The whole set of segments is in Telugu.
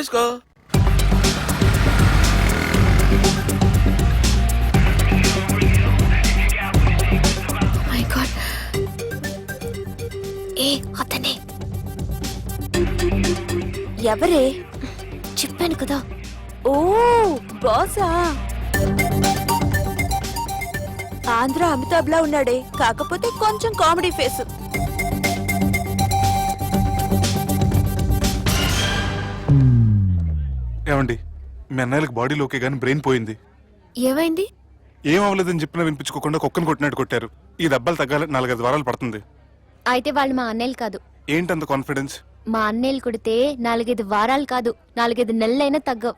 తీసుకో. మై గాడ్, ఏ అతనే. ఎవరే? చెప్పాను కదా. ఓ బాసా. ఆంధ్ర అమితాబ్ లా ఉన్నాడే, కాకపోతే కొంచెం కామెడీ ఫేస్. ఏమండి, మీ అన్నయ్యలకు బాడీలో ఓకే కానీ బ్రెయిన్ పోయింది. ఏమైంది? ఏం అవ్వలేదని చెప్పినా వినిపించుకోకుండా కుక్కను కొట్టినట్టు కొట్టారు. ఈ దెబ్బలు తగ్గాలి 4-5 వారాలు పడుతుంది. అయితే వాళ్ళు మా అన్నయ్యలు కాదు. ఏంటంత కాన్ఫిడెన్స్? మా అన్నయ్యలు కొడితే 4-5 వారాలు కాదు, 4-5 నెలలైనా తగ్గవు.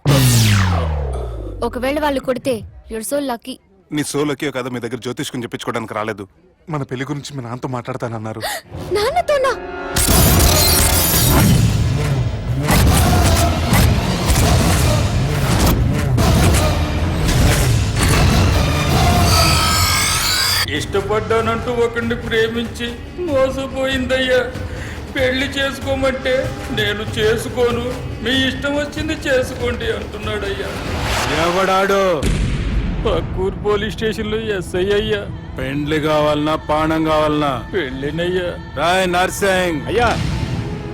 ఒకవేళ వాళ్ళు కొడితే యూర్ సో లక్కీ. నీ సోలోకి కదా మీ దగ్గర జ్యోతిష్కుని చెప్పించుకోవడానికి రాలేదు. మన పెళ్లి గురించి మీ నాన్నతో మాట్లాడతానన్నారు. నాన్నతోనా? ఇష్టపడ్డానంటూ ఒకరిని ప్రేమించి మోసపోయిందయ్యా. పెళ్లి చేసుకోమంటే నేను చేసుకోను, మీ ఇష్టం వచ్చింది చేసుకోండి అంటున్నాడయ్యా. ఎవడాడు? పక్కూరు పోలీస్ స్టేషన్ లో ఎస్ఐ అయ్యా. పెండ్లి కావాలనా పానం కావాలనా? పెళ్ళినయ్యా. రాయ్ నర్సింగ్. అయ్యా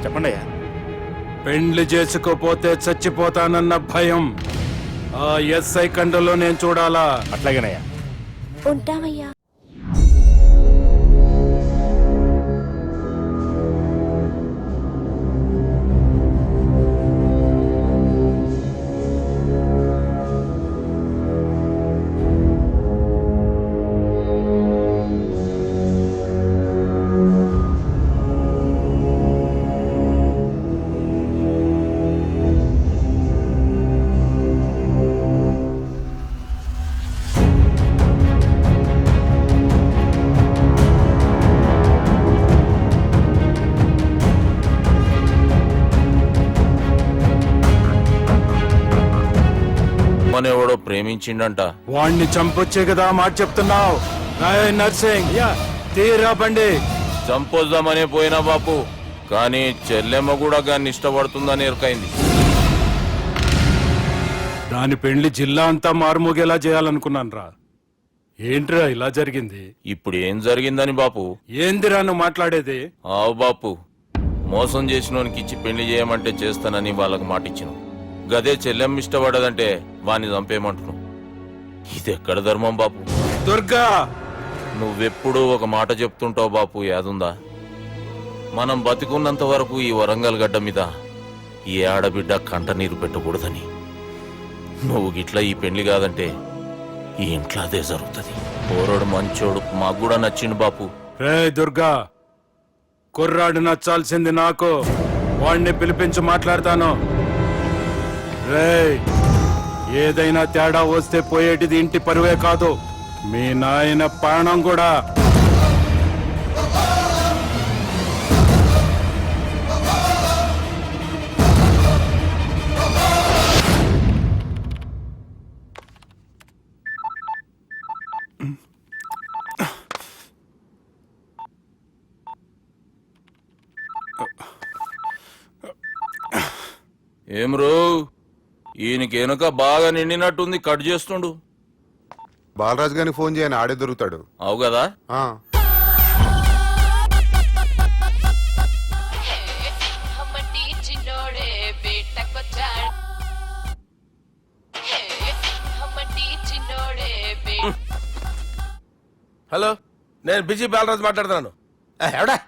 చెప్పండి అయ్యా. పెండ్లి చేసుకోపోతే చచ్చిపోతానన్న భయం ఆ ఎస్ఐ కండలో నేను చూడాలా? అట్లాగేనయ్యా. ఉంటామయ్యా. ఎవడో ప్రేమించిండంట. వాణ్ణి చంపొచ్చే కదా మాట చెప్తున్నావు? రాయ్ నర్సింగ్, తీరా బండి. చంపొద్దామనే పోయినా బాపు, కానీ చెల్లెమ్మ కూడా గాన్ని ఇష్టపడుతుందని ఎరకైంది. దాని పెండ్లి జిల్లా అంతా మారుమోగేలా చేయాలనుకున్నాను రా. ఏంట్రా ఇలా జరిగింది? ఇప్పుడు ఏం జరిగిందని బాపు? ఏందిరా నువ్వు మాట్లాడేది? ఆవు బాపు, మోసం చేసినోనికి ఇచ్చి పెళ్లి చేయమంటే చేస్తానని వాళ్ళకి మాటిచ్చినావు. గదే చెల్లెమ్మ ఇష్టపడదంటే వాణ్ణి చంపేయమంటున్నావు. ఇదెక్కడ ధర్మం బాపు? దుర్గా, నువ్వెప్పుడూ ఒక మాట చెప్తుంటావు బాపు, యాదుందా? మనం బతికున్నంత వరకు ఈ వరంగల్ గడ్డ మీద ఈ ఆడబిడ్డ కంట నీరు పెట్టకూడదని. నువ్వు గిట్లా ఈ పెళ్లి కాదంటే ఈ ఇంట్లో అదే జరుగుతుంది. పోరోడు మంచోడు, మాకు కూడా నచ్చిండు బాపు. రే దుర్గా, కుర్రాడు నచ్చాల్సింది నాకు. వాణ్ణి పిలిపించి మాట్లాడతాను. రేయ్, ఏదైనా తేడా వస్తే పోయేటిది ఇంటి పరువే కాదు, మీ నాయన ప్రాణం కూడా. ఏం రో, ఈయనకి వెనుక బాగా నిండినట్టుంది, కట్ చేస్తుండు. బాలరాజు గారికి ఫోన్ చేయని, ఆడే దొరుకుతాడు. అవు కదా. హలో, నేను బిజీ బాలరాజు మాట్లాడుతున్నాను. ఎవడా?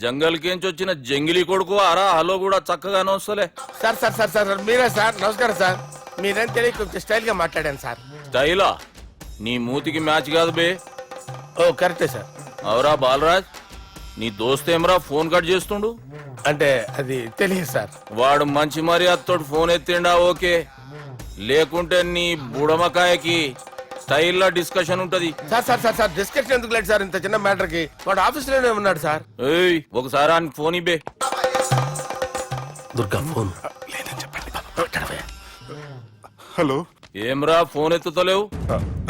జంగల్కేంచి వచ్చిన జంగిలీ కొడుకు అరా. హలో కూడా చక్కగానే వస్తలే. సార్ సార్ సార్ సార్ మీరే సార్? నమస్కారం సార్. మీరేం తెలియక కొంచెం స్టైల్ గా మాట్లాడాను సార్. స్టైలా? నీ మూతికి మ్యాచ్ కాదు బే. ఓ కరెక్టే సార్. అవరా బాలరాజ్, నీ దోస్తేమరా ఫోన్ కట్ చేస్తుండు? అంటే అది తెలియదు సార్. వాడు మంచి మర్యాదతో ఫోన్ ఎత్తిండా ఓకే, లేకుంటే నీ బుడమకాయకి స్టైల్లో డిస్కషన్ ఉంటది. Sir sir sir sir discussion ఎందుకు లేదు సార్? ఇంత చిన్న మ్యాటర్ కి వాడు ఆఫీస్ లోనే ఉన్నాడు సార్. ఏయ్, ఒకసారి ఆయనకి ఫోన్ ఇబ్బే. దుర్గా ఫోన్. హలో. ఏమ్రా ఫోన్ ఎత్తుతలేవు?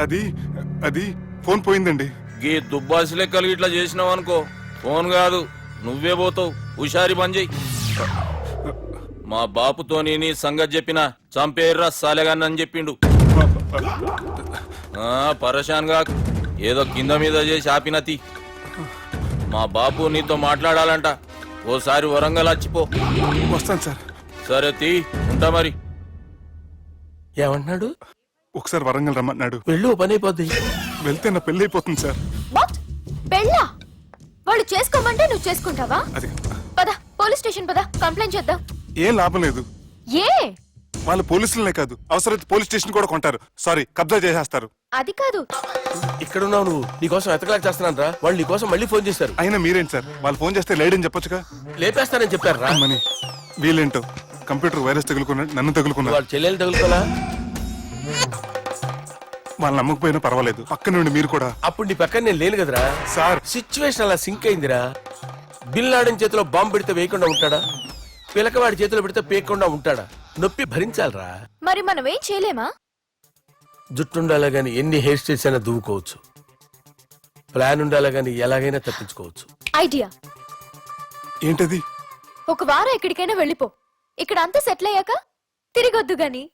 అది ఫోన్ పోయిందండి. గీ దుబ్బాసి లెక్కలు ఇట్లా చేసినావు అనుకో, ఫోన్ కాదు నువ్వే పోతావు. హుషారి పని చెయ్యి. మా బాపుతోని నీ సంగతి చెప్పిన చంపేర్రా సాలెగాన్ని అని చెప్పిండు. పరేషాన్ గా ఏదో కింద మీద చేసి ఆపినతి. మా బాపు నీతో మాట్లాడాలంట. ఓసారి వరంగల్ వచ్చిపో. వస్తాను సార్. సరే తీ, ఉంటా మరి. ఏమంటున్నాడు? ఒకసారి వరంగల్ రమ్మన్నాడు. వెళ్ళు, పని అయిపోద్ది. వెళ్తే నా పెళ్లి అయిపోతుంది సార్. వాట్? పెళ్ళా? వాళ్ళు చేసుకోమంటే నువ్వు చేసుకుంటావా? అది పద, పోలీస్ స్టేషన్ పద, కంప్లైంట్ చేద్దాం. ఏం లాభం లేదు. ఏ? వాళ్ళు పోలీసులనే కాదు, అవసరమైతే పోలీస్ స్టేషన్ కూడా కొంటారు. సారీ, కబ్జా చేసేస్తారు. అది కాదు. ఇక్కడున్నావు నువ్వు, నీకోసం ఎతకలేక చేస్తున్నాను రా. వాళ్ళు నీకోసం మళ్ళీ ఫోన్ చేశారు. అయినా మీరేంటి సార్, వాళ్ళు ఫోన్ చేస్తే లేడని చెప్పొచ్చుగా. లేపేస్తానని చెప్పారు రా. మని వీళ్ళేంటో కంప్యూటర్ వైరస్ తగులుకున్నాడు, నన్ను తగులుకున్నాడు. వాళ్ళ చెల్లెలు తగులుకోలా? వాళ్ళు నమ్మకపోయినా పర్వాలేదు, పక్క నుండి మీరు కూడా. అప్పుడు నీ పక్కన నేను లేను కదరా సార్. సిచ్యువేషన్ అలా సింక్ అయిందిరా. బిల్ లాడెన్ చేతిలో బాంబు పెడితే వేయకుండా ఉంటాడా? పిలకవాడి చేతిలో పెడితే పేయకుండా ఉంటాడా? నొప్పి భరించాలరా. మరి మనం ఏం చేయలేమా? జుట్టుండాలా గాని ఎన్ని హెయిర్ స్టైల్స్ అయినా దువ్వుకోవచ్చు. ప్లాన్ ఉండాలా గాని ఎలాగైనా తప్పించుకోవచ్చు. ఐడియా. ఏంటది? ఒక వారం ఎక్కడికైనా వెళ్ళిపో. ఇక్కడ అంతా సెటిల్ అయ్యాక తిరిగొద్దు గాని.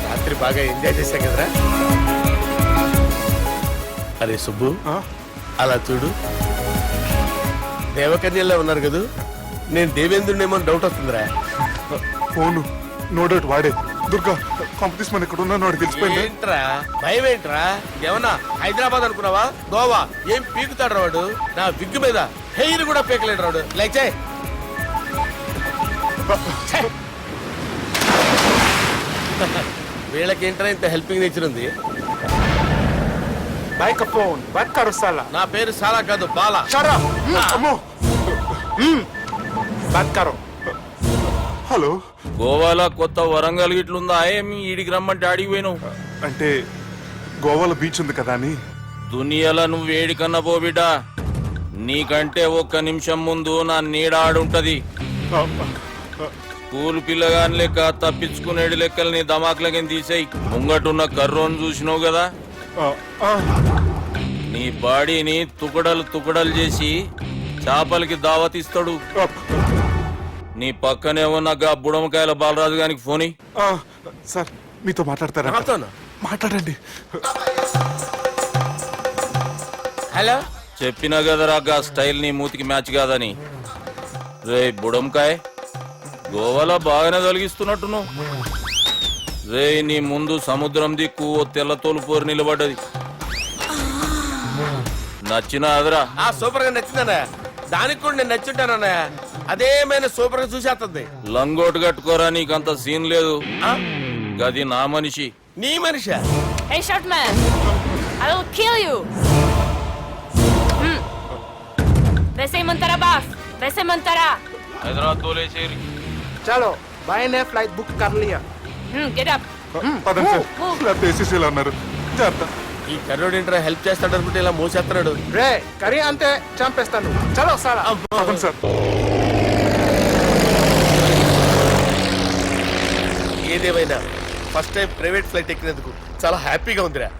రాత్రి బాగా ఎంజాయ్ చేశాం కదరా. అరే సుబ్బు, ఆ? అలా చూడు, దేవకన్యల్లో ఉన్నారు కదూ. నేను దేవేంద్రునేమో డౌట్ వస్తుందిరా. ఫోను నో డౌట్ వాడే. దుర్గా కాంపిటీషన్ మన ఇక్కడ ఉన్నాను, వాడు తెలిసిపోయింది. ఏంట్రా భయం ఏంట్రా? ఏమన్నా హైదరాబాద్ అనుకున్నావా? గోవా ఏం పీకుతాడు వాడు. నా విగ్గు మీద హెయిర్ కూడా పీకలేడు రాడు. లైక్ చేయి. వీళ్ళకేంట్రా ఇంత హెల్పింగ్ నేచర్ ఉంది. బైక్ ఫోన్ బైక్ కరుస్తాలా. నా పేరు సాలా కాదు, బాలా. అమ్మో. హలో, గోవాలో కొత్త వరంగల్ గిట్లుందా? ఏమి ఈడికి రమ్మంటే ఆడికి పోయినావు? అంటే గోవాలో బీచ్ ఉంది కదా అని. దునియాలో నువ్వు వేడికన్నా పో బిడ్డా. నీకంటే ఒక్క నిమిషం ముందు నా నీడ ఆడుంటది. స్కూల్ పిల్లగాని లెక్క తప్పించుకునేడు లెక్కలు నీ దమాకులకి తీసేయి. ముంగటున్న కర్రోని చూసినావు కదా, నీ బాడీని తుకడలు తుకడలు చేసి చేపలకి దావతిస్తాడు. నీ పక్కనే ఉన్న గా బుడమకాయల బాలరాజు గారికి ఫోన్ ఇయ్యి. సార్ మీతో మాట్లాడతారా? నాతోనా? మాట్లాడండి. హలో, చెప్పినా కదరా గా స్టైల్ నీ మూతికి మ్యాచ్ కాదని. రే బుడంకాయ్, గోవాలో బాగానే తొలగిస్తున్నట్టును. రే నీ ముందు సముద్రం దిక్కు ఓ తెల్లతోలు పోరు నిలబడ్డది. నచ్చిన అదరా? సూపర్ గా నచ్చిందన్నయ్య. దానికి కూడా నేను నచ్చుంటానన్నయ్య. అదేమైనా సూపర్ గా చూసేస్తుంది. లంగోటు కట్టుకోరా, నీకంత సీన్ లేదు. గది నా మనిషి. నీ మనిషి? Hey, short man! I will kill you! वैसे ही मंतरा बास, वैसे मंतरा. హైదరాబాద్ తోలేసేరి. चलो भाई ने फ्लाइट बुक कर लिया. Get up. పదండి సార్, లేకపోతే ఏసీసీలో ఉన్నారు. జాగ్రత్త. ఈ కర్రోడు ఏంట్రా హెల్ప్ చేస్తాడు అనుకుంటే ఇలా మోసేస్తున్నాడు. రే కరీ అంతే చంపేస్తాను. చలో సారా. పదండి సార్. ఏదేమైనా ఫస్ట్ టైం ప్రైవేట్ ఫ్లైట్ ఎక్కినందుకు చాలా హ్యాపీగా ఉందిరా.